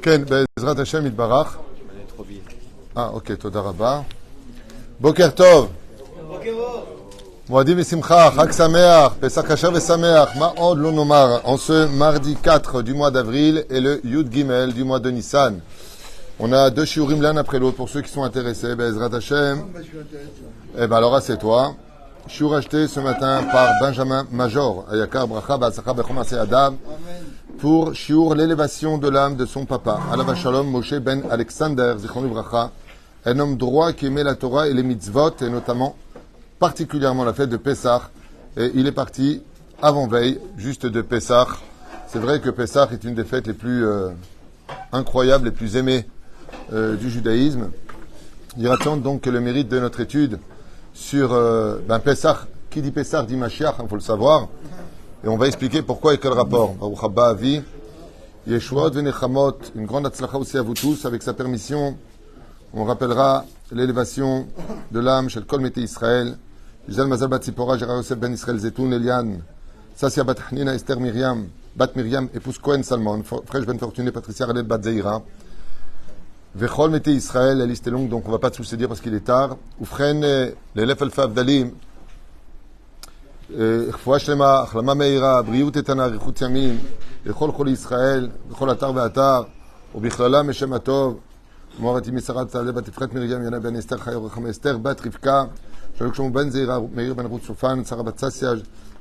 כן, בעזרת השם יתברך. אוקיי, תודה רבה. בוקר טוב. מועדים ושמחה, חג שמח, פסח כשר ושמח. מה עוד לא נאמר en ce mardi 4 du mois d'avril et le Yud Gimel du mois de Nissan. On a deux shiurim l'un après l'autre pour ceux qui sont intéressés. Bezrat Hashem. Eh ben alors assieds-toi. Shiur acheté ce matin par Benjamin Major, Ayakar Bracha Ba'atzlacha Bechol Maaseh Adam, pour shiur l'élévation de l'âme de son papa, Alav Shalom Moshe ben Alexander, Zichron Bracha, un homme droit qui aimait la Torah et les mitzvot, et notamment, particulièrement la fête de Pessah. Et il est parti avant-veille, juste de Pessah. C'est vrai que Pessah est une des fêtes les plus incroyables, les plus aimées du judaïsme. Il raconte donc que le mérite de notre étude sur Pessah, qui dit Pessah dit Mashiach, il faut le savoir. Et on va expliquer pourquoi et quel rapport. Baruch haba avi, Yeshuot venechamot, une grande atzlacha aussi à vous tous. Avec sa permission, on rappellera l'élévation de l'âme chez le Kol Mete Israël. Gisèle Mazal bat Zipora, Gérard Yosef ben Israël Zetoun, Eliane, Sassia bat Hanina, Esther Myriam, bat Myriam, épouse Cohen Salmon, Fresh ben Fortuné, Patricia Ralet bat Zeira. Vechol Mete Israël, la liste est longue, donc on ne va pas tous se dire parce qu'il est tard. Oufren, l'élève Alpha Abdalim, רפואה שלמה, החלמה מהירה, בריאות איתנה, אריכות ימים, לכל חולי ישראל, בכל אתר ואתר, ובכללם בשם הטוב, מוארתי משרת צעדה בת יפחת מרים, יונה בן אסתר חי ורחם אסתר, בת רבקה, שואל כשמו בן זעירה, מאיר בן רות סופן, שרה בת ססיה,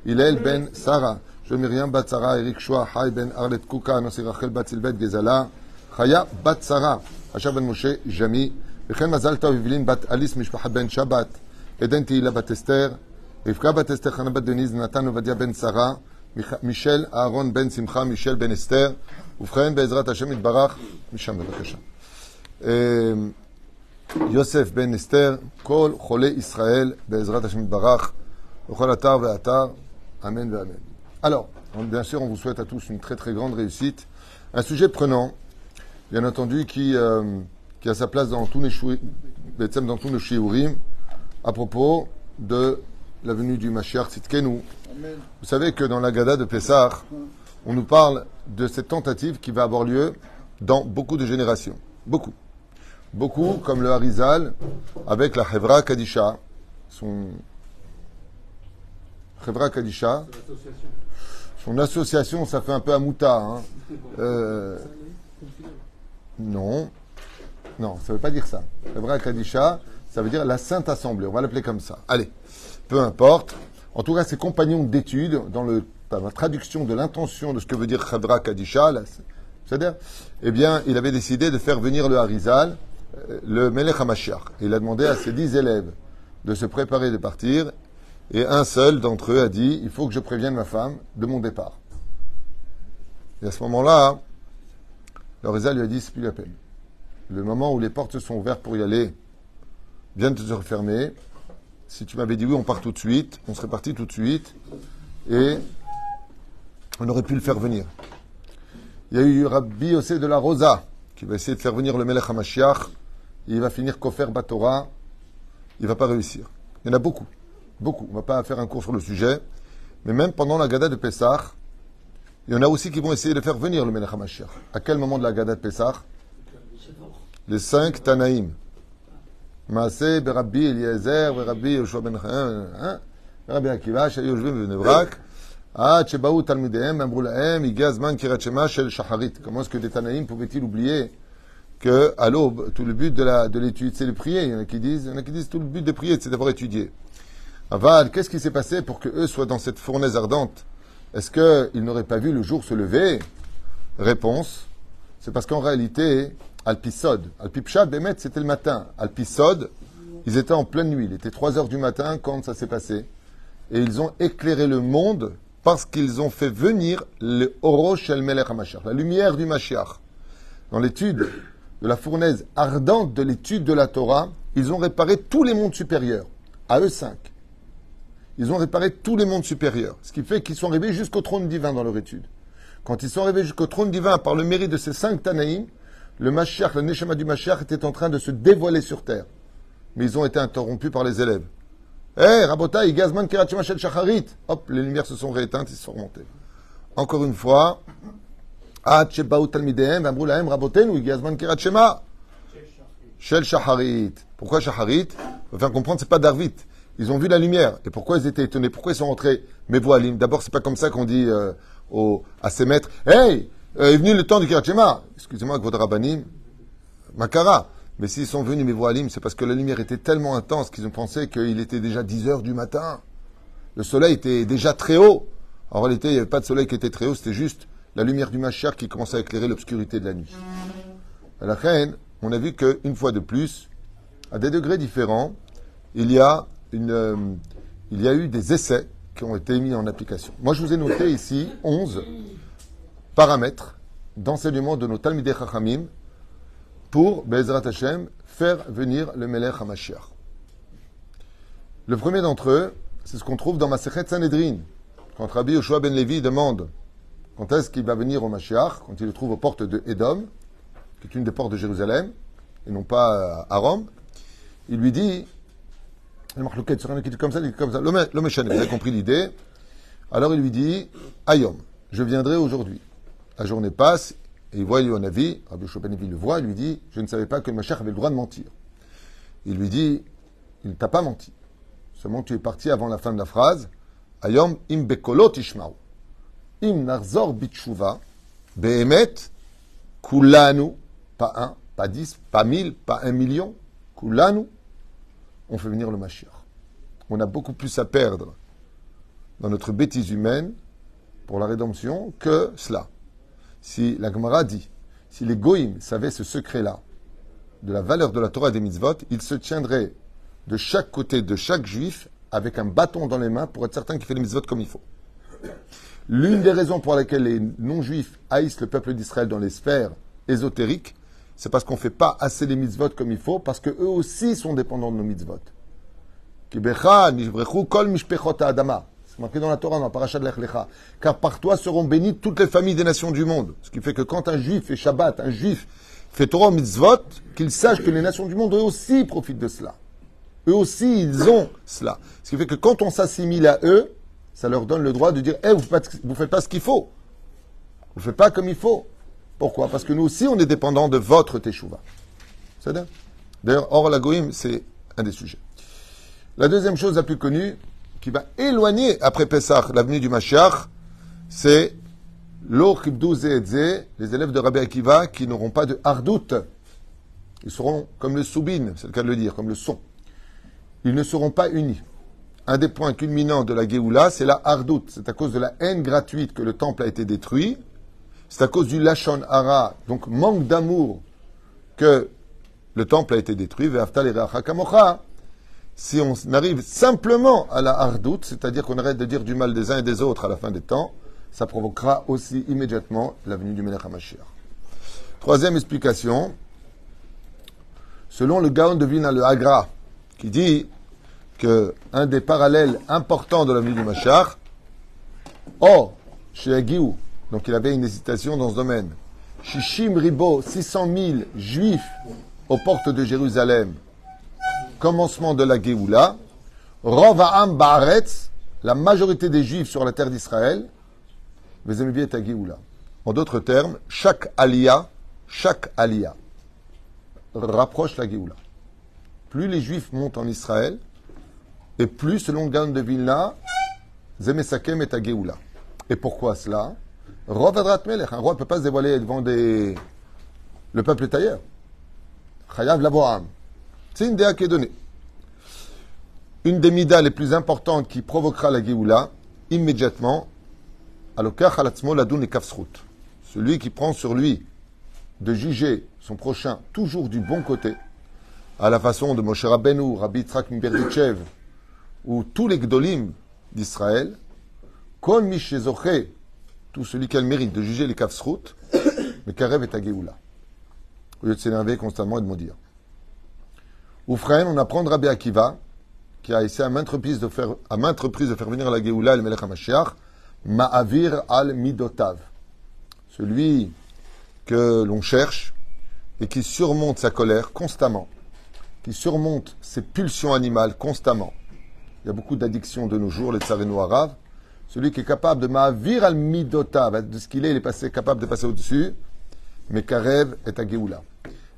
הלל בן שרה, שואל מרים בת שרה, אריק שועה, חי בן ארלת קוקה, נוסי רחל בת סילבט גזלה, חיה בת שרה, אשר בן משה ג'מי, וכן מזל טוב הבלין בת אליס משפחת בן שבת, עדן תהילה בת אסתר, רבקה בת אסתר, חנה בת דניז, נתן עובדיה בן שרה, מישל אהרון בן שמחה, מישל בן אסתר, ובכן בעזרת השם יתברך, משם בבקשה. יוסף בן אסתר, כל חולי ישראל בעזרת השם יתברך, בכל אתר ואתר, אמן ואמן. Alors, bien sûr, on vous souhaite à tous une très très grande réussite. Un sujet prenant, bien entendu, qui a sa place dans tous les shiurim, à propos de la venue du Mashiach Tzidkenu. Vous savez que dans la Gada de Pessah, on nous parle de cette tentative qui va avoir lieu dans beaucoup de générations. Beaucoup. Beaucoup, comme le Harizal, avec la Hevra Kadisha. Son Hevra Kadisha. Son association, ça fait un peu Amouta. Non. Non, ça ne veut pas dire ça. Hevra Kadisha, ça veut dire la Sainte Assemblée. On va l'appeler comme ça. Allez. Peu importe. En tout cas, ses compagnons d'études, dans la traduction de l'intention de ce que veut dire Chadra Kadisha, c'est-à-dire, eh bien, il avait décidé de faire venir le Harizal, le Melech HaMashiach. Il a demandé à ses 10 élèves de se préparer de partir, et un seul d'entre eux a dit, il faut que je prévienne ma femme de mon départ. Et à ce moment-là, le Harizal lui a dit, c'est plus la peine. Le moment où les portes sont ouvertes pour y aller vient de se refermer. Si tu m'avais dit oui, on part tout de suite, on serait parti tout de suite, et on aurait pu le faire venir. Il y a eu Rabbi Yossé de la Rosa, qui va essayer de faire venir le Melech HaMashiach, et il va finir Kofer Batora, il ne va pas réussir. Il y en a beaucoup, beaucoup. On ne va pas faire un cours sur le sujet, mais même pendant la Gada de Pessah, il y en a aussi qui vont essayer de faire venir le Melech HaMashiach. À quel moment de la Gada de Pessah? Les 5 Tanaïm. מעשה ברבי אליעזר ורבי יהושע בן ורבי עקיבא שהיו יושבים בבני ברק עד שבאו תלמידיהם ואמרו להם הגיע הזמן קריאת שמע של שחרית. Comment est-ce que des Tanaïm pouvaient-ils oublier que à l'aube tout le but de l'étude c'est de prier? Il y en a qui disent tout le but de prier c'est d'avoir étudié. Aval, qu'est-ce qui s'est passé pour que eux soient dans cette fournaise ardente? Est-ce qu'ils n'auraient pas vu le jour se lever? Réponse, c'est parce qu'en réalité Alpisod. Alpipshat, Bémet, c'était le matin. Alpisod, ils étaient en pleine nuit. Il était 3 heures du matin quand ça s'est passé. Et ils ont éclairé le monde parce qu'ils ont fait venir le Orosh el Melech HaMashiach, la lumière du Mashiach. Dans l'étude de la fournaise ardente de l'étude de la Torah, ils ont réparé tous les mondes supérieurs. À eux 5. Ils ont réparé tous les mondes supérieurs. Ce qui fait qu'ils sont arrivés jusqu'au trône divin dans leur étude. Quand ils sont arrivés jusqu'au trône divin par le mérite de ces 5 Tanaïm, le Mashiach, le Neshama du Mashiach était en train de se dévoiler sur terre. Mais ils ont été interrompus par les élèves. Rabotai, Gazman Kirat Shema Shel Shacharit. Hop, les lumières se sont rééteintes, ils se sont remontés. Encore une fois, עד שבאו תלמידיהם ואמרו להם, רבותינו, הגיע הזמן קריאת שמע. Shel Shacharit. Pourquoi Shacharit? Pour faire comprendre, c'est pas d'Arvit. Ils ont vu la lumière. Et pourquoi ils étaient étonnés? Pourquoi ils sont rentrés Mevoalim? D'abord, c'est pas comme ça qu'on dit à ses maîtres, hey, est venu le temps du Kirat Shema. Excusez-moi, votre rabbanim, Makara. Mais s'ils sont venus Mevoalim, c'est parce que la lumière était tellement intense qu'ils ont pensé qu'il était déjà 10 heures du matin. Le soleil était déjà très haut. En réalité, il n'y avait pas de soleil qui était très haut, c'était juste la lumière du Mashiach qui commençait à éclairer l'obscurité de la nuit. À la reine, on a vu qu'une fois de plus, à des degrés différents, il y a eu des essais qui ont été mis en application. Moi, je vous ai noté ici 11 paramètres d'enseignement de nos Talmidei Chachamim pour, Be'ezrat Hashem, faire venir le Melech HaMashiach. Le premier d'entre eux, c'est ce qu'on trouve dans Masechet Sanhedrin. Quand Rabbi Yoshua ben Levi demande quand est-ce qu'il va venir au Mashiach, quand il le trouve aux portes de Édom, qui est une des portes de Jérusalem, et non pas à Rome, il lui dit, comme ça, l'homme vous avez compris l'idée. Alors il lui dit, Ayom, je viendrai aujourd'hui. La journée passe, et il voit Yonavi, Rabbi Yoshua ben Levi le voit, il lui dit, je ne savais pas que le Mashiach avait le droit de mentir. Il lui dit, il ne t'a pas menti. Seulement tu es parti avant la fin de la phrase, Ayom im bekolot ishma'u. Im narzor bitshuva, behemet, kulanu, pas 1, pas 10, pas 1000, pas 1 million, kulanu, on fait venir le Mashiach. On a beaucoup plus à perdre dans notre bêtise humaine pour la rédemption que cela. Si la Gemara dit, si les Goïms savaient ce secret-là, de la valeur de la Torah et des mitzvot, ils se tiendraient de chaque côté de chaque juif avec un bâton dans les mains pour être certain qu'il fait les mitzvot comme il faut. L'une des raisons pour lesquelles les non-juifs haïssent le peuple d'Israël dans les sphères ésotériques, c'est parce qu'on ne fait pas assez les mitzvot comme il faut, parce qu'eux aussi sont dépendants de nos mitzvot. C'est marqué dans la Torah, dans la paracha de Lech Lecha. Car par toi seront bénies toutes les familles des nations du monde. Ce qui fait que quand un juif fait Shabbat, un juif fait Torah mitzvot, qu'il sache que les nations du monde, eux aussi, profitent de cela. Eux aussi, ils ont cela. Ce qui fait que quand on s'assimile à eux, ça leur donne le droit de dire, vous faites pas ce qu'il faut. Vous faites pas comme il faut. Pourquoi? Parce que nous aussi, on est dépendants de votre teshuva. C'est-à-dire? D'ailleurs, Or la Goïm, c'est un des sujets. La deuxième chose la plus connue, qui va éloigner, après Pessah, l'avenue du Mashiach, c'est Lo Chibdou Ze et Ze, les élèves de Rabbi Akiva, qui n'auront pas de hardout. Ils seront comme le soubin, c'est le cas de le dire, comme le son. Ils ne seront pas unis. Un des points culminants de la Géoula, c'est la hardout. C'est à cause de la haine gratuite que le temple a été détruit. C'est à cause du Lachon Hara, donc manque d'amour, que le temple a été détruit. Si on arrive simplement à la hardout, c'est-à-dire qu'on arrête de dire du mal des uns et des autres à la fin des temps, ça provoquera aussi immédiatement la venue du Melech HaMashiach. Troisième explication, selon le Gaon de Vilna, le Hagra, qui dit qu'un des parallèles importants de la venue du Mashiach, chez Agiou, donc il avait une hésitation dans ce domaine, Shishim Ribo, 600 000 juifs aux portes de Jérusalem, commencement de la Géoula, Rov Ha'am Ba'aretz, la majorité des juifs sur la terre d'Israël, Vezemivi et Géoula. En d'autres termes, chaque aliyah rapproche la Géoula. Plus les juifs montent en Israël, et plus, selon Gaon de Vilna, Zemesakem et Géoula. Et pourquoi cela? Rov Adrat Melech, un roi ne peut pas se dévoiler devant le peuple est ailleurs. Chayav Lavoam. C'est une déa qui est donnée. Une des midas les plus importantes qui provoquera la Géoula, immédiatement, Alokach Alatzmo Ladun et Kafsrut. Celui qui prend sur lui de juger son prochain toujours du bon côté, à la façon de Moshe Rabbeinu, Rabbi Yitzhak Mberdichev, ou tous les Gdolim d'Israël, Kol Mishezoché, tout celui qui a le mérite de juger les Kafsrut, mais Karev et Géoula. Au lieu de s'énerver constamment et de maudire. Oufren, on apprend de Rabbi Akiva, qui a essayé à maintes reprises de faire venir la Géoula et le Melech HaMashiach, Ma'avir al Midotav. Celui que l'on cherche et qui surmonte sa colère constamment, qui surmonte ses pulsions animales constamment. Il y a beaucoup d'addictions de nos jours, les tsareno arabes. celui qui est capable de ma'avir al midota, de ce qu'il est, il est passé, capable de passer au-dessus. Mais Karev est à Géoula.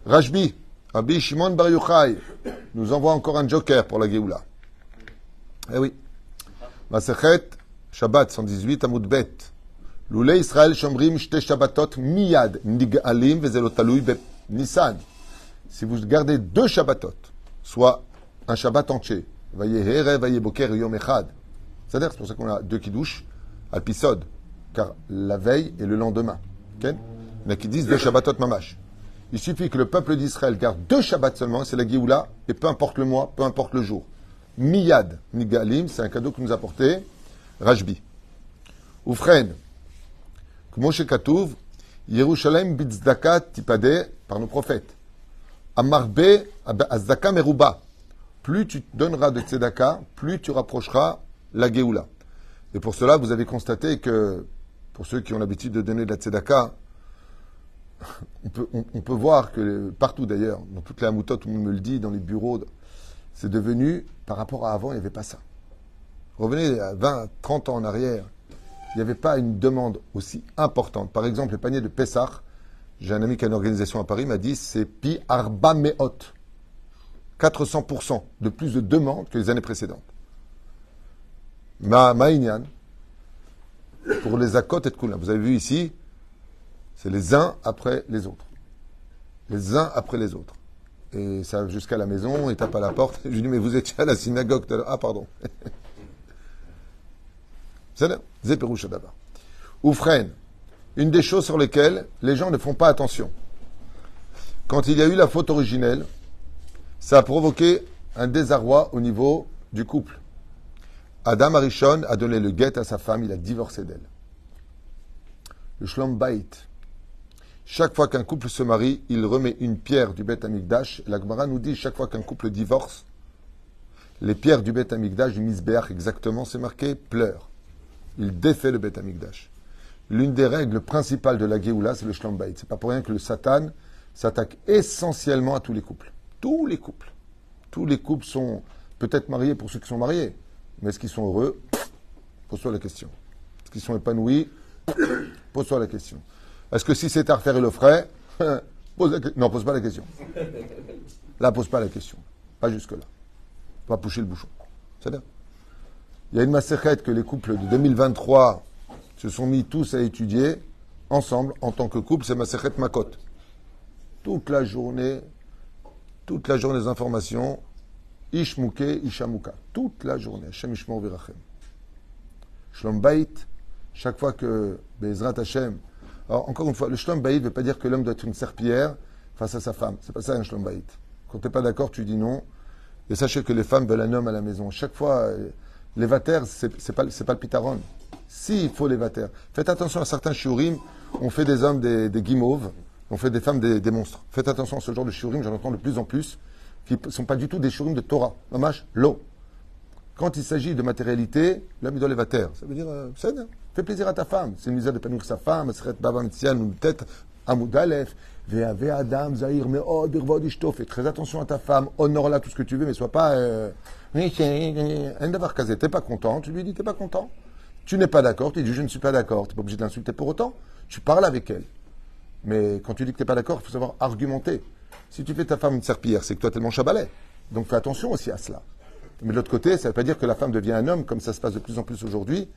Rajbi, Rabbi Shimon Bar Yochai, nous envoie encore un joker pour la Géoula. Eh oui. Masechet, Shabbat 118, Amud Bet. Loulé Israël Shomrim Shte Shabbatot Miyad Nig'alim Vezelotalui Be Nissan. Si vous gardez 2 Shabbatot, soit un Shabbat entier, Vayehere, Vayeboker, Yom Echad. C'est-à-dire, c'est pour ça qu'on a 2 Kiddush, Alpisod, car la veille et le lendemain. Okay? Il y en a qui disent 2 Shabbatot Mamash. Il suffit que le peuple d'Israël garde 2 Shabbats seulement, c'est la Géoula, et peu importe le mois, peu importe le jour. Miyad Nigalim, c'est un cadeau que nous a apporté Rajbi. Oufren, Moshe Katouv, Yerushalem Bitzdaka Tipade, par nos prophètes. Amarbe Azdaka Meruba. Plus tu donneras de tzedaka, plus tu rapprocheras la Géoula. Et pour cela, vous avez constaté que, pour ceux qui ont l'habitude de donner de la tzedaka, on peut voir que partout d'ailleurs, dans toutes les hamoutot, tout le monde me le dit, dans les bureaux, c'est devenu, par rapport à avant, il n'y avait pas ça. Revenez à 20, 30 ans en arrière, il n'y avait pas une demande aussi importante. Par exemple, le panier de Pessah, j'ai un ami qui a une organisation à Paris, m'a dit, c'est pi arba meot. 400% de plus de demandes que les années précédentes. Ma'inyan, pour les akot et kula. Vous avez vu ici, c'est les uns après les autres. Les uns après les autres. Et ça va jusqu'à la maison, il tape à la porte. Je lui dis, mais vous étiez à la synagogue tout à l'heure. Ah, pardon. C'est là. Zéperoucha d'abord. Oufren, une des choses sur lesquelles les gens ne font pas attention. Quand il y a eu la faute originelle, ça a provoqué un désarroi au niveau du couple. Adam Arishon a donné le guet à sa femme, il a divorcé d'elle. Le Shlom Bait. Chaque fois qu'un couple se marie, il remet une pierre du Beth Amikdash. La Gemara nous dit, chaque fois qu'un couple divorce, les pierres du Beth Amikdash, du Mizbeach exactement, c'est marqué, pleurent. Il défait le Beth Amikdash. L'une des règles principales de la Géoula, c'est le Shlom Bait. C'est pas pour rien que le Satan s'attaque essentiellement à tous les couples. Tous les couples. Tous les couples sont peut-être mariés pour ceux qui sont mariés. Mais est-ce qu'ils sont heureux? Pose-toi la question. Est-ce qu'ils sont épanouis? Pose-toi la question. Est-ce que si c'était à refaire, il le ferait? Non, pose pas la question. Là, pose pas la question. Pas jusque-là. Pas pousser le bouchon. C'est-à-dire, il y a une massérette que les couples de 2023 se sont mis tous à étudier ensemble en tant que couple, c'est massérette Makot. Toute la journée des informations, Ishmouke, Ishamuka. Toute la journée. Hashem Ishmor Virachem. Shlom Bait, chaque fois que Bezrat Hashem. Alors, encore une fois, le Shlom Bait ne veut pas dire que l'homme doit être une serpillière face à sa femme. C'est pas ça un Shlom Bait. Quand tu n'es pas d'accord, tu dis non. Et sachez que les femmes veulent un homme à la maison. Chaque fois, les vatères, c'est pas le pitaron. Si, il faut les vatères. Faites attention à certains shiurim. On fait des hommes des guimauves. On fait des femmes des monstres. Faites attention à ce genre de shiurim. J'en entends de plus en plus. Qui ne sont pas du tout des shiurim de Torah. Mamash, l'eau. Quand il s'agit de matérialité, l'homme il doit les vatères. Ça veut dire, fais plaisir à ta femme. C'est une misère d'épanouir sa femme. Fais très attention à ta femme. Honore-la tout ce que tu veux, mais sois pas. T'es pas content. Tu lui dis, t'es pas content. Tu n'es pas d'accord. Tu dis, je ne suis pas d'accord. Tu n'es pas obligé de l'insulter pour autant. Tu parles avec elle. Mais quand tu dis que tu n'es pas d'accord, il faut savoir argumenter. Si tu fais ta femme une serpillière, c'est que toi, tellement chabalet. Donc fais attention aussi à cela. Mais de l'autre côté, ça ne veut pas dire que la femme devient un homme, comme ça se passe de plus en plus aujourd'hui,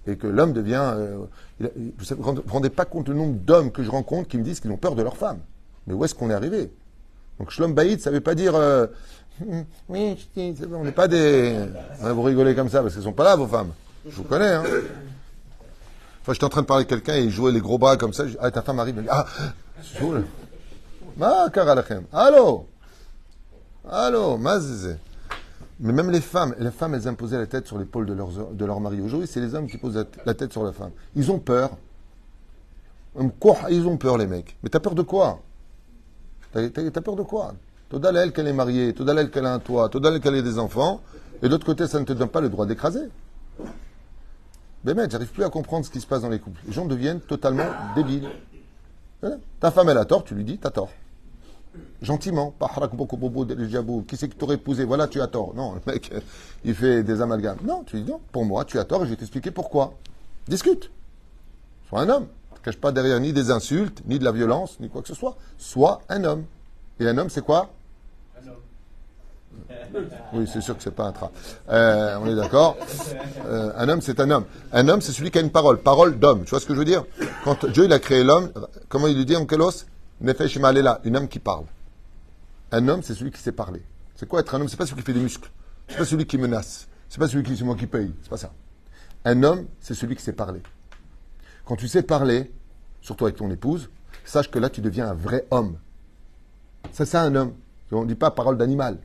et que l'homme devient... vous ne vous rendez pas compte le nombre d'hommes que je rencontre qui me disent qu'ils ont peur de leur femme. Mais où est-ce qu'on est arrivé? Donc Shlom Baïd, ça ne veut pas dire... oui, on n'est pas des... Vous rigolez comme ça, parce qu'elles ne sont pas là, vos femmes. Je vous connais, hein. Enfin, j'étais en train de parler avec quelqu'un et il jouait les gros bras comme ça. Ah, ta femme arrive. Ah, saoul. Ma karalachem. Allô? Allô, mazé. Mais même les femmes, elles imposaient la tête sur l'épaule de leur mari. Aujourd'hui, c'est les hommes qui posent la tête sur la femme. Ils ont peur. Ils ont peur, les mecs. Mais t'as peur de quoi? T'as peur de quoi? Toda elle qu'elle est mariée, toda elle qu'elle a un toit, toda elle qu'elle a des enfants, et de l'autre côté, ça ne te donne pas le droit d'écraser. Mais mec, j'arrive plus à comprendre ce qui se passe dans les couples. Les gens deviennent totalement débiles. Ta femme, elle a tort, tu lui dis, t'as tort. Gentiment. Pas harak boko bobo del jabou. Qui c'est que t'aurais épousé? Voilà, tu as tort. Non, le mec, il fait des amalgames. Non, tu dis non. Pour moi, tu as tort et je vais t'expliquer pourquoi. Discute. Sois un homme. Ne cache pas derrière ni des insultes, ni de la violence, ni quoi que ce soit. Sois un homme. Et un homme, c'est quoi? Oui, c'est sûr que c'est pas un tra. On est d'accord. Un homme, c'est un homme. Un homme, c'est celui qui a une parole. Parole d'homme. Tu vois ce que je veux dire? Quand Dieu il a créé l'homme, comment il lui dit en Kélos? Nefesh Malela, une âme qui parle. Un homme, c'est celui qui sait parler. C'est quoi être un homme? C'est pas celui qui fait des muscles. C'est pas celui qui menace. C'est pas celui qui c'est moi qui paye. C'est pas ça. Un homme, c'est celui qui sait parler. Quand tu sais parler, surtout avec ton épouse, sache que là, tu deviens un vrai homme. C'est ça un homme. On ne dit pas parole d'animal.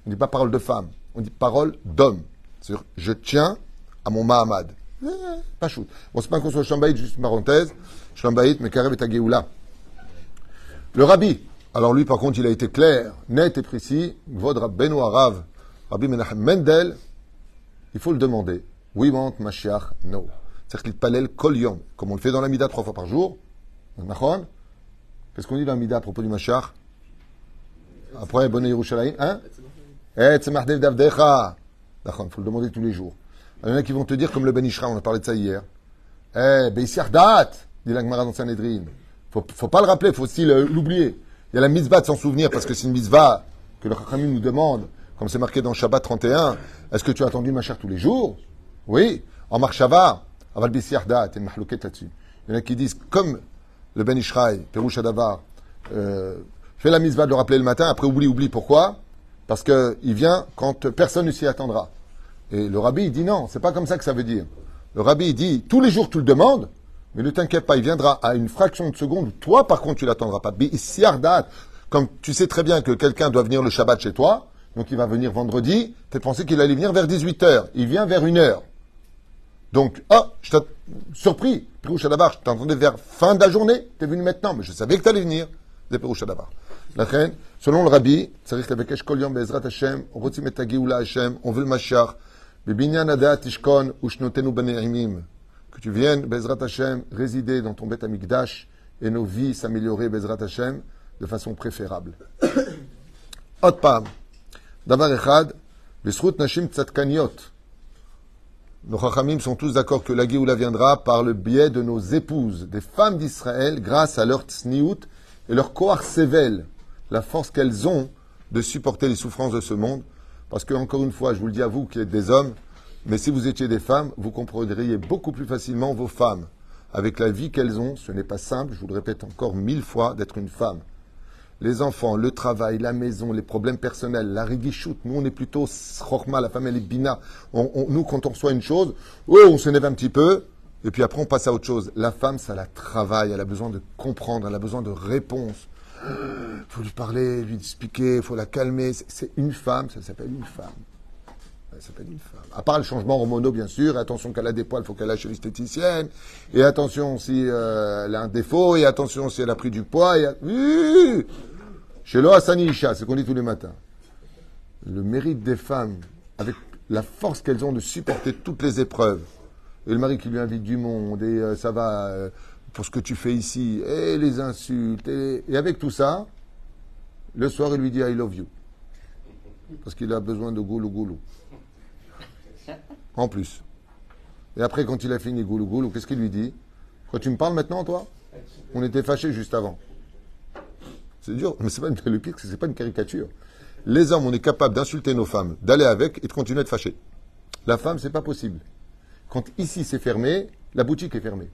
On ne dit pas parole de femme. On dit parole d'homme. C'est-à-dire, je tiens à mon Mahamad. Pas shoot. Bon, c'est pas qu'on soit Shambaït, juste une parenthèse. Shambaït, mais Karev et Géoula. Le rabbi. Alors lui, par contre, il a été clair, net et précis. Vod Rabbeinu Harav, Rabbi Menachem Mendel, il faut le demander. We want Mashiach, no. C'est-à-dire qu'il palel kol yom, comme on le fait dans la Mida 3 fois par jour. Nachon. Qu'est-ce qu'on dit dans la Mida à propos du Mashiach? Après, Bonne Yerushalayim, hein? Eh, tzemach dev davdecha. Nachon, il faut le demander tous les jours. Il y en a qui vont te dire, comme le Ben Ishra, on a parlé de ça hier. Eh, Beissiach Dat, dit la Gemara dans Sanhedrin. Faut pas le rappeler, faut aussi l'oublier. Il y a la mitzvah de s'en souvenir, parce que c'est une mitzvah que le Chachamim nous demande, comme c'est marqué dans Shabbat 31. Est-ce que tu as attendu Mashiach tous les jours? Oui. En Marshava, Aval Beissiach Dat, et Mahlouket là-dessus. Il y en a qui disent, comme le Ben Ishraï, Perouch Adavar, fait la mitzvah de le rappeler le matin, après oublie. Pourquoi? Parce qu'il vient quand personne ne s'y attendra. Et le rabbi, il dit non, c'est pas comme ça que ça veut dire. Le rabbi, il dit, tous les jours tu le demandes, mais ne t'inquiète pas, il viendra à une fraction de seconde où toi, par contre, tu l'attendras pas. Comme tu sais très bien que quelqu'un doit venir le Shabbat chez toi, donc il va venir vendredi, tu as pensé qu'il allait venir vers 18h. Il vient vers 1h. Donc, je t'ai surpris. Pirouche Adavar, je t'entendais vers fin de la journée. Tu es venu maintenant, mais je savais que tu allais venir. C'est Pirouche Adavar. La reine, selon le rabbi, Tzarich Levekesh Kol Yom Be'ezrat Hashem, on rotzim et Geoula Hashem, on veut le Mashiach, Bebinyan Adat Tishkon, Ushnotenu Bane'imim. Que tu viennes, Be'ezrat Hashem, résider dans ton Beth Amikdash et nos vies s'améliorer, Be'ezrat Hashem, de façon préférable. Ot Pam. Davar Echad, Besrut Nashim Tzadkaniot. Nos Chachamim sont tous d'accord que la Géoula viendra par le biais de nos épouses, des femmes d'Israël, grâce à leur tsniout et leur koach sevel, la force qu'elles ont de supporter les souffrances de ce monde. Parce que, encore une fois, je vous le dis à vous qui êtes des hommes, mais si vous étiez des femmes, vous comprendriez beaucoup plus facilement vos femmes. Avec la vie qu'elles ont, ce n'est pas simple, je vous le répète encore 1000 fois, d'être une femme. Les enfants, le travail, la maison, les problèmes personnels, la rigichout. Nous, on est plutôt chorma, la femme, elle est bina. Nous, quand on reçoit une chose, on s'énerve un petit peu, et puis après, on passe à autre chose. La femme, ça la travaille, elle a besoin de comprendre, elle a besoin de réponses. Il faut lui parler, lui expliquer, il faut la calmer. C'est une femme, ça s'appelle une femme. Ça s'appelle une femme. À part le changement hormonaux, bien sûr, et attention qu'elle a des poils, il faut qu'elle aille chez l'esthéticienne, et attention si elle a un défaut, et attention si elle a pris du poids, chez Loasani Isha, c'est ce qu'on dit tous les matins. Le mérite des femmes, avec la force qu'elles ont de supporter toutes les épreuves, et le mari qui lui invite du monde, et ça va pour ce que tu fais ici, et les insultes, et avec tout ça, le soir, il lui dit « I love you ». Parce qu'il a besoin de goulou. En plus. Et après, quand il a fini goulou, qu'est-ce qu'il lui dit? Quand tu me parles maintenant, toi? On était fâchés juste avant. C'est dur, mais le pire, c'est que c'est pas une caricature. Les hommes, on est capable d'insulter nos femmes, d'aller avec et de continuer à être fâchés. La femme, c'est pas possible. Quand ici c'est fermé, la boutique est fermée.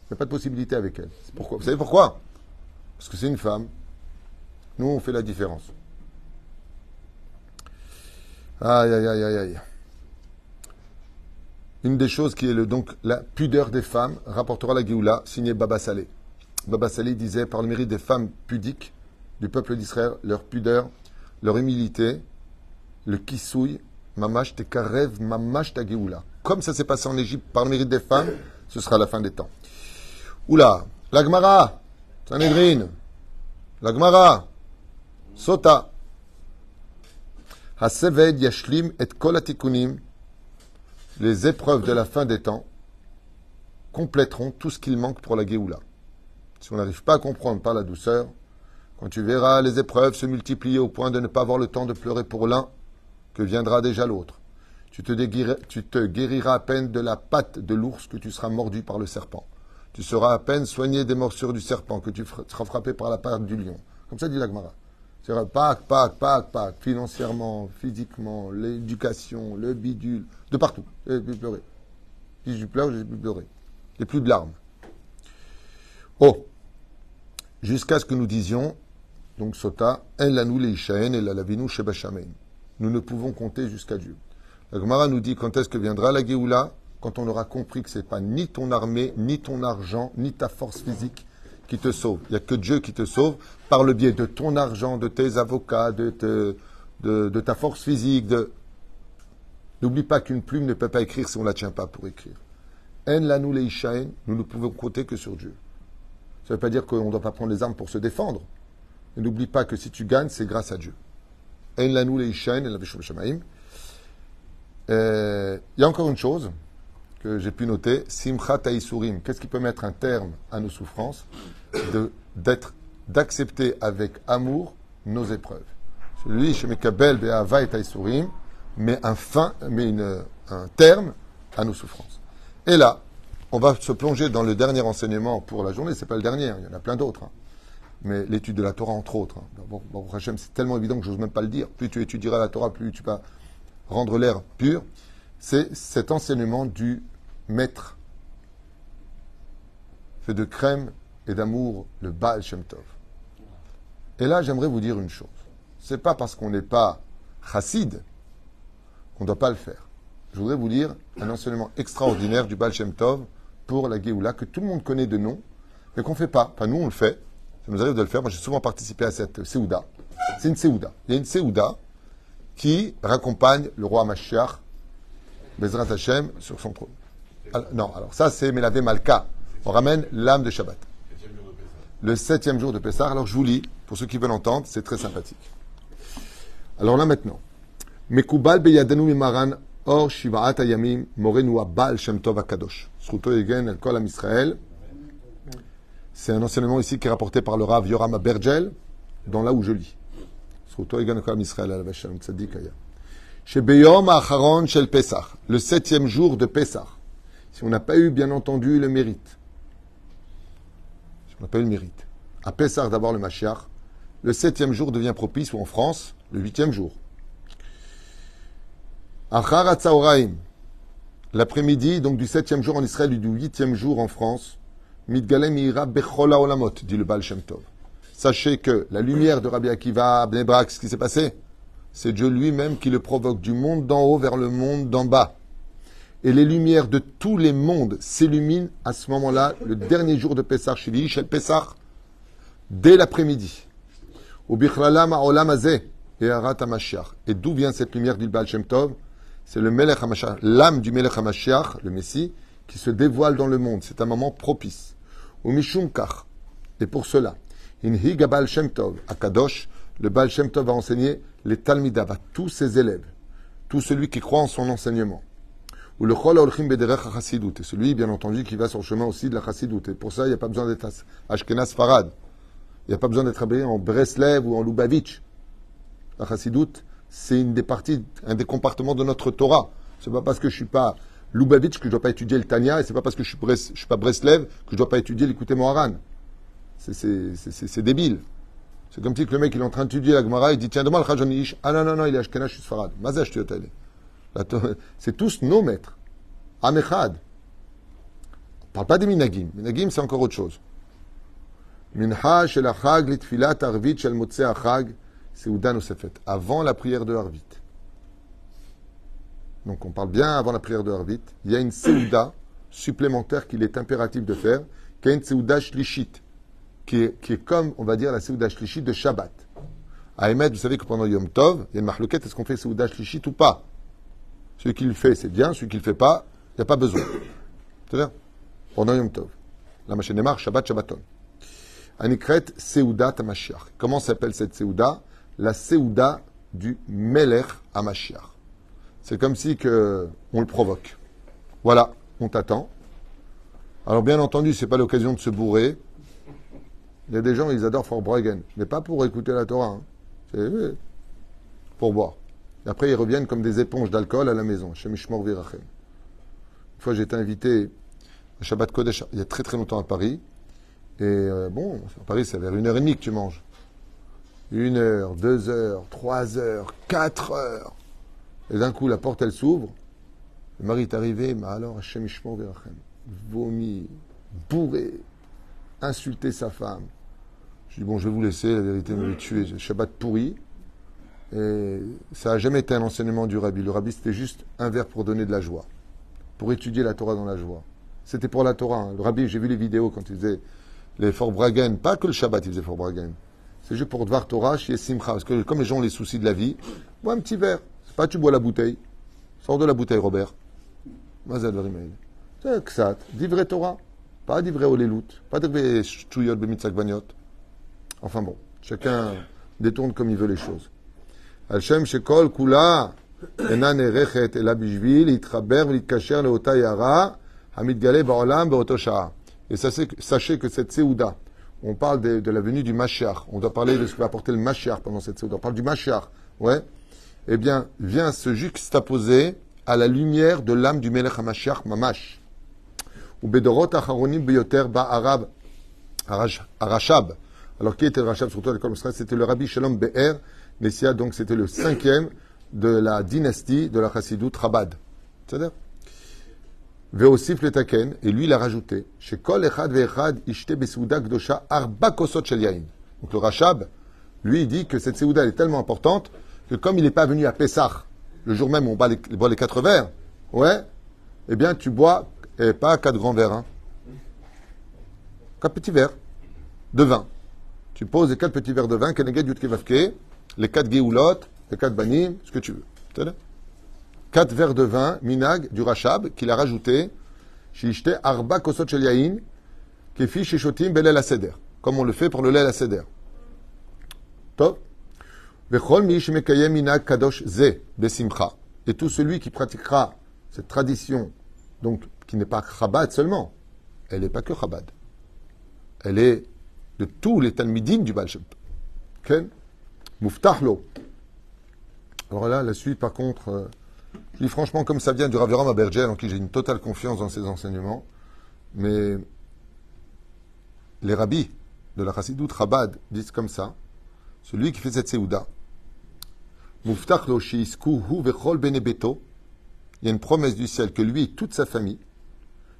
Il n'y a pas de possibilité avec elle. C'est pourquoi. Vous savez pourquoi? Parce que c'est une femme. Nous, on fait la différence. Aïe. Une des choses qui est donc la pudeur des femmes rapportera la Géoula, signé Baba Salé. Baba Salé disait, par le mérite des femmes pudiques du peuple d'Israël, leur pudeur, leur humilité, le kisouille, mamash te karev, mamash ta Géoula. Comme ça s'est passé en Égypte par le mérite des femmes, ce sera la fin des temps. Oula, la Gemara, Sanhedrin, la Gemara, Sota, Haseved yashlim et kol atikunim, les épreuves de la fin des temps compléteront tout ce qu'il manque pour la Géoula. Si on n'arrive pas à comprendre par la douceur, Quand tu verras les épreuves se multiplier au point de ne pas avoir le temps de pleurer pour l'un, que viendra déjà l'autre. Tu te guériras à peine de la patte de l'ours que tu seras mordu par le serpent. Tu seras à peine soigné des morsures du serpent que tu seras frappé par la patte du lion. Comme ça dit la Gemara. C'est Pâques, financièrement, physiquement, l'éducation, le bidule, de partout. J'ai plus pleurer. Si je pleure, j'ai plus pleurer. J'ai plus de larmes. Oh, jusqu'à ce que nous disions, donc Sota, En lanou leishaen et la lavinu sheba shamein. Nous ne pouvons compter jusqu'à Dieu. La Gemara nous dit quand est-ce que viendra la Géoula, quand on aura compris que ce n'est pas ni ton armée, ni ton argent, ni ta force physique qui te sauve. Il n'y a que Dieu qui te sauve par le biais de ton argent, de tes avocats, de ta force physique. N'oublie pas qu'une plume ne peut pas écrire si on ne la tient pas pour écrire. En lanou leishaen, nous ne pouvons compter que sur Dieu. Ça ne veut pas dire qu'on ne doit pas prendre les armes pour se défendre. Mais n'oublie pas que si tu gagnes, c'est grâce à Dieu. En lanou leishaen, el lavishom shamaim. Il y a encore une chose que j'ai pu noter, Simchat Haïsurim. Qu'est-ce qui peut mettre un terme à nos souffrances? D'accepter avec amour nos épreuves. Celui chez Mekabel Be'ava et Haïsurim met un terme à nos souffrances. Et là, on va se plonger dans le dernier enseignement pour la journée. C'est pas le dernier, il y en a plein d'autres. Mais l'étude de la Torah, entre autres. Bon, Hachem, c'est tellement évident que je n'ose même pas le dire. Plus tu étudieras la Torah, plus tu vas rendre l'air pur. C'est cet enseignement du maître fait de crème et d'amour, le Baal Shem Tov. Et là, j'aimerais vous dire une chose. C'est pas parce qu'on n'est pas chassid qu'on ne doit pas le faire. Je voudrais vous lire un enseignement extraordinaire du Baal Shem Tov pour la Géoula, que tout le monde connaît de nom, mais qu'on ne fait pas. Enfin, nous, on le fait. Ça nous arrive de le faire. Moi, j'ai souvent participé à cette Séouda. C'est une Séouda. Il y a une Séouda qui raccompagne le roi Mashiach, Bezrat Hashem, sur son trône. Alors ça, c'est Melavé Malka. On ramène l'âme de Shabbat. Le 7e jour de Pessah. Alors, je vous lis, pour ceux qui veulent entendre, c'est très sympathique. Alors là, maintenant. Mekubal beyadenu mimaran or shivaat ayamim morenu Baal Shem Tov akadosh. Zchuto yegen el kol am Israël. C'est un enseignement ici qui est rapporté par le Rav Yoram Abergel, dans là où je lis. Zchuto yegen el kol am Israël al Vashem Tzadik Aya. Chez Beyom Acharon Shel Pesach, le 7e jour de Pesach. Si on n'a pas eu, bien entendu, le mérite. Si on n'a pas eu le mérite. À Pesach, d'abord le Mashiach. Le 7e jour devient propice, ou en France, le 8e jour. Achar Atzaoraim, l'après-midi, donc du 7e jour en Israël et du 8e jour en France. Midgalem Ira Bechola Olamot, dit le Baal Shem Tov. Sachez que la lumière de Rabbi Akiva, Bnei Brak, ce qui s'est passé, c'est Dieu lui-même qui le provoque du monde d'en haut vers le monde d'en bas. Et les lumières de tous les mondes s'illuminent à ce moment-là, le dernier jour de Pessah, Shili, Shel Pessah, dès l'après-midi. Et d'où vient cette lumière du Baal Shem Tov? C'est le Melech HaMashiach, l'âme du Melech HaMashiach, le Messie, qui se dévoile dans le monde. C'est un moment propice. Et pour cela, Inhiga Baal Shem Tov, Akadosh, le Baal Shem Tov va enseigner les Talmidav à tous ses élèves, tout celui qui croit en son enseignement. Ou le Chol Olchim Bederech HaChassidut, et celui, bien entendu, qui va sur le chemin aussi de la Chassidut. Et pour ça, il n'y a pas besoin d'être Ashkenaz Farad. Il n'y a pas besoin d'être habillé en Breslev ou en Lubavitch. La Chassidut, c'est une des parties, un des compartiments de notre Torah. C'est pas parce que je suis pas Lubavitch que je dois pas étudier le Tanya, et c'est pas parce que je suis pas Breslev que je dois pas étudier l'écouter Moharan. C'est débile. C'est comme si que le mec il est en train d'étudier la Gemara, il dit tiens demain le Chajanish, ah non, il est Ashkenaz, je suis Sfarad. Mazash tu c'est tous nos maîtres. Amechad. On parle pas des minagim. Minagim c'est encore autre chose. Minha shel achag litfilat arvit shel motzei achag seuda nosefet. Avant la prière de Arvit. Donc on parle bien avant la prière de Arvit. Il y a une seuda supplémentaire qu'il est impératif de faire, qui est une seuda shlishit, qui est comme, on va dire, la seuda shlishit de Shabbat. À Emet, vous savez que pendant Yom Tov, il y a une marloquette, est-ce qu'on fait seuda shlishit ou pas? Celui qui le fait, c'est bien. Celui qui ne le fait pas, il n'y a pas besoin. C'est-à-dire, pendant Yom Tov. La machine est marche, Shabbat, Shabbaton. Anikret Seudat HaMashiach. Comment s'appelle cette Seuda? La Seuda du Melech HaMashiach. C'est comme si on le provoque. Voilà, on t'attend. Alors bien entendu, ce n'est pas l'occasion de se bourrer. Il y a des gens, ils adorent Forbragen, mais pas pour écouter la Torah. Hein. C'est pour boire. Et après, ils reviennent comme des éponges d'alcool à la maison. Chez Mishmor Virachem. Une fois, j'ai été invité à Shabbat Kodesh, il y a très très longtemps à Paris. Et bon, à Paris, c'est vers 1h30 que tu manges. 1h, 2h, 3h, 4h. Et d'un coup, la porte, elle s'ouvre. Le mari est arrivé, mais alors, Hashem Ishmor Virachem. Vomi, bourré, insulter sa femme. Je dis, bon, je vais vous laisser, la vérité me tuer. Shabbat pourri. Et ça n'a jamais été un enseignement du rabbi. Le rabbi, c'était juste un verre pour donner de la joie. Pour étudier la Torah dans la joie. C'était pour la Torah. Hein. Le rabbi, j'ai vu les vidéos quand il faisait les Forbragen. Pas que le Shabbat, il faisait Forbragen. C'est juste pour Dvar Torah, chez Simcha. Parce que comme les gens ont les soucis de la vie, bois un petit verre. C'est pas tu bois la bouteille. Sors de la bouteille, Robert. Mazal Varimail. C'est Ksat. Divrei Torah. Pas Divrei Olelut. Pas Divrei Shtuyot Bemitzak Banyot. Enfin bon. Chacun détourne comme il veut les choses. Al-Shem Shekol Kula. Enan Erechet Ela Bishvil. Itchaber V'Itkacher Leota Yara. Hamidgale Ba'olam Be'oto Sha'a. Et sachez que cette Seouda, on parle de la venue du Mashiach. On doit parler de ce que va apporter le Mashiach pendant cette Seouda. On parle du Mashiach. Ouais. Eh bien, vient se juxtaposer à la lumière de l'âme du Melech HaMashiach Mamash. Ou Bedorot Acharonim Beyoter Ba'arab Arashab. Alors, qui était le Rashab, surtout à l'école Mosra? C'était le Rabbi Shalom Be'er Nessia, donc c'était le 5e de la dynastie de la Chassidut Chabad. C'est-à-dire Veosif le Taken, et lui il a rajouté chez Kol Echad Ve'echad Ishte Besouda Gdosha Arba Kosot Shel Yain. Donc le Rashab, lui, il dit que cette Seouda est tellement importante que comme il n'est pas venu à Pessah, le jour même où on boit les 4 verres, ouais, eh bien tu bois, et pas 4 grands verres, hein, 4 petits verres de vin. Tu poses les 4 petits verres de vin, Keneged Yud Kevavke, les 4 Geoulot, les 4 Banim, ce que tu veux. C'est-à-dire 4 verres de vin, minag, du Rachab, qu'il a rajouté, Shishte Arba Kosot Shel Yain, Kefi Shishotim Belel Aseder, comme on le fait pour le Lel Aseder. Top. Vechol mi shemekayem minag kadosh ze besimcha. Et tout celui qui pratiquera cette tradition, donc qui n'est pas Chabad seulement, elle n'est pas que Chabad, elle est de tous les Talmidim du Baal Shem Tov. Ken Muftahlo. Alors là, la suite, par contre, je dis franchement, comme ça vient du Rav Yoram Aberger, en qui j'ai une totale confiance dans ses enseignements, mais les rabbis de la Chassidut Chabad disent comme ça, celui qui fait cette Seouda, Muftahlo sheiskuhu vechol bene beto, il y a une promesse du ciel que lui et toute sa famille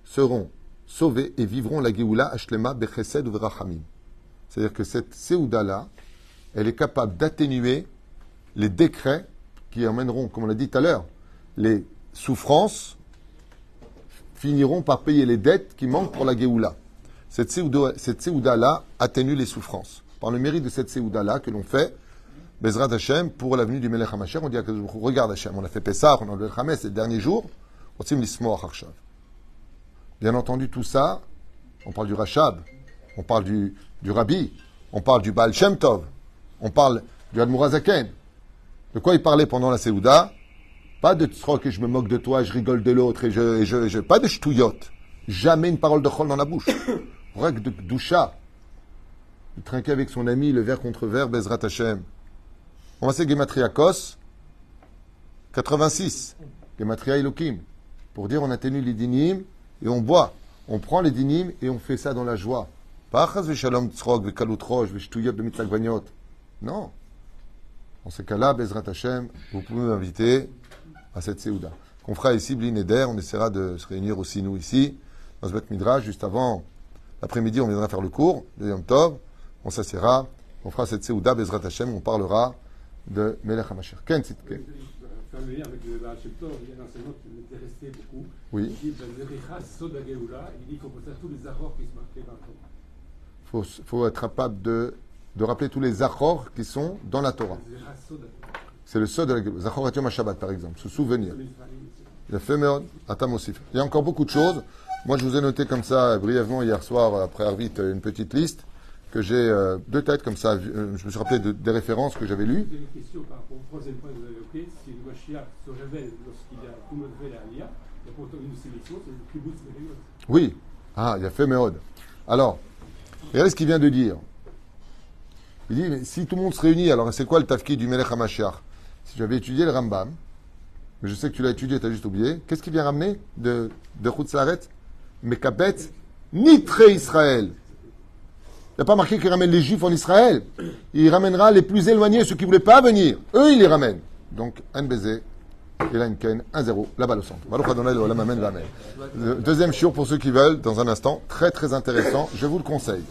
seront sauvés et vivront la Geoula Ashlema Bechesed Uvrachamim. C'est-à-dire que cette Seouda-là, elle est capable d'atténuer les décrets qui emmèneront, comme on l'a dit tout à l'heure, les souffrances finiront par payer les dettes qui manquent pour la Géoula. Cette Seouda-là atténue les souffrances. Par le mérite de cette Seouda-là que l'on fait, Bezrat Hashem, pour la venue du Melech HaMashiach, on dit à regarde Hashem, on a fait Pessah, on a le Hametz ces derniers jours, on s'est l'Ismoach Harshav. Bien entendu, tout ça, on parle du Rachab, on parle du Rabbi, on parle du Baal Shem Tov, on parle du Admourazaken. De quoi il parlait pendant la Seouda? Pas de tzrok et je me moque de toi, je rigole de l'autre et pas de ch'touyot. Jamais une parole de chol dans la bouche. Règle de doucha. Il trinquait avec son ami le verre contre verre, Bezrat Hashem. On va faire Gematria Kos 86. Gematria Elohim. Pour dire on atténue les dinim et on boit. On prend les dinim et on fait ça dans la joie. Pas chas v'shalom tzrok v'kalut rosh v'shtuyot b'mitzak banyot. Non. Dans ce cas-là, Bezrat Hashem, vous pouvez m'inviter à cette Seouda. Qu'on fera ici, Bli Neder, on essaiera de se réunir aussi nous ici, dans ce Bet Midrash, juste avant l'après-midi, on viendra faire le cours, de Yom Tov, on s'assiera, on fera cette Seouda, Bezrat Hashem, on parlera de Melech HaMashiach. Ken, c'est Ken. Faire le lien avec le Baal Shem Tov, il y a un enseignement qui m'intéressait beaucoup. Oui. Il dit, Sod HaGeoula, il dit qu'il faut penser à tous les arrors qui se marquaient dans le Torah. Il faut être capable de rappeler tous les achors qui sont dans la Torah. C'est le sod de la Géoula. Zachor Yom HaShabbat, par exemple, se souvenir. Il a fait Meod, Atam Osif. Il y a encore beaucoup de choses. Moi, je vous ai noté comme ça, brièvement, hier soir, après Arvit, une petite liste, que j'ai deux têtes comme ça. Je me suis rappelé des références que j'avais lues. J'ai une question par rapport au troisième point que vous avez évoqué. Si le Mashiach se révèle lorsqu'il y a tout le révèle à Aliyah, il y a pourtant une sélection, c'est le Kibbutz Merayot. Oui. Ah, il a fait Meod. Alors, regardez ce qu'il vient de dire. Il dit, mais si tout le monde se réunit, alors c'est quoi le tafki du Melech HaMashiach? Si j'avais étudié le Rambam, mais je sais que tu l'as étudié, tu as juste oublié, qu'est-ce qu'il vient ramener de Chutz Laaretz? Mekabet Nitre Israël. Il n'y a pas marqué qu'il ramène les Juifs en Israël. Il ramènera les plus éloignés, ceux qui ne voulaient pas venir. Eux, il les ramène. Donc, un baiser, et là, une ken, 1-0, la balle au centre. Baruch Adonai Olam, amen, amen. Deuxième shiur pour ceux qui veulent, dans un instant. Très, très intéressant. Je vous le conseille.